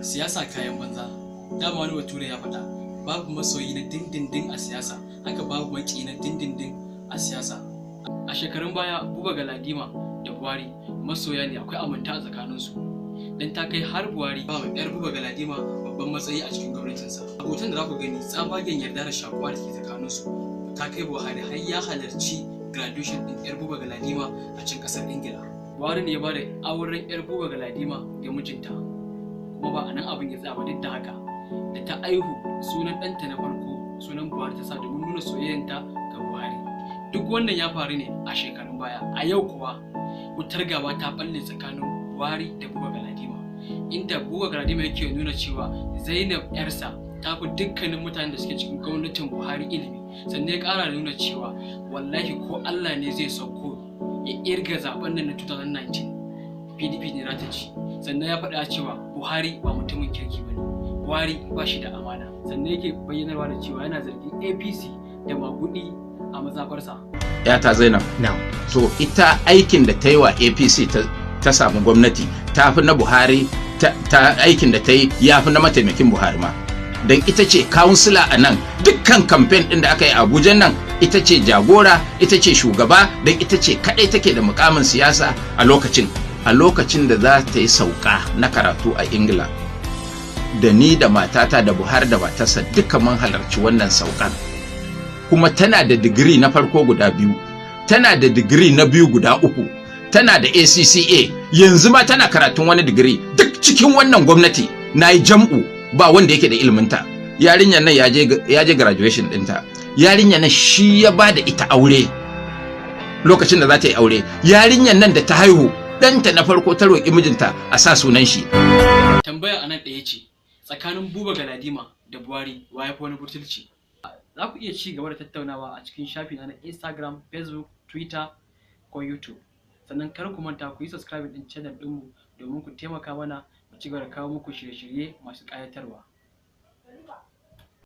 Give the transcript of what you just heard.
Siyasa kayan banza. Dama wani bature ya faɗa, babu masoyi na dindindin a siyasa, haka babu maki na dindindin a siyasa. A shekarun baya Buba Galadima da Buhari masoya ne, akwai aminta a tsakaninsu. Dan ta kai har Buhari ba wa yar Buba Galadima babban matsayi a cikin gwamnatinsa. Abotan da za ku gani tsabagen yarda da shakuwa da ke tsakaninsu ta kai Buhari har ya halarci graduation din yar Buba Galadima a cikin ƙasar Ingila. Buhari ne ya bada auren yar Buba Galadima ga mijinta, kuma ba a nan abin ya tsaya ba. Duk da haka da ta aihu sunan ɗanta na farko sunan Buhari ta sa domin nuna soyayyanta ga Buhari. Duk wannan ya faru ne a shekarun baya. A yau kuwa wutar gaba ta balle tsakanin Buhari da Buba Galadima, inda Buba Galadima yake nuna cewa Zainab yarsa ta fi dukkanin mutanen da suke cikin gwamnatin Buhari ilimi, sannan ya ƙara nuna cewa wallahi ko Allah ne zai sauko ya irga zaben nan na 2019 PDP ne za ta ci. Sannan ya faɗa cewa Buhari ba mutumin kirki bane, Buhari ba shi da amana. Sannan yake bayyanarwa da cewa yana zargin APC da magudi a mazabarsa. Yata Zainab, so ita aikin da ta yi wa APC ta samu gwamnati ta fi na Buhari, ta aikin da ta yi ya fi na mataimakin Buhari ma. Don ita ce kawunsila a nan, dukkan kamfen ɗin da aka yi a Abuja nan ita ce jagora, ita ce shugaba, don ita ce kaɗai take da mukamin siyasa a lokacin da za ta yi sauka na karatu a Ingila. Da ni da matata da Buhari da matarsa duka mun halarci wannan saukar. Kuma tana da digiri na farko guda 2, tana da digiri na 2 guda 3, tana da ACCA, yanzu ma tana karatun wani digiri. Duk cikin wannan gwamnati na yi jam'u ba wanda yake da iliminta. Yarinyar nan ya je graduation ɗinta. Yarinyar nan shi ya ba da ita aure lokacin da za ta yi aure. Yarinyar nan da ta haihu ɗanta na farko ta roƙi mijinta a sa sunan shi. Tambaya anan ɗaya ce, tsakanin Buba Galadima da Buhari wa ya fi wani butulci? Za ku iya ci gaba da tattaunawa a cikin shafina na Instagram, Facebook, Twitter ko YouTube. Sannan kar ku manta ku yi subscribe din channel ɗinmu domin ku taimaka mana mu ci gaba da kawo muku shirye-shirye masu ƙayatarwa.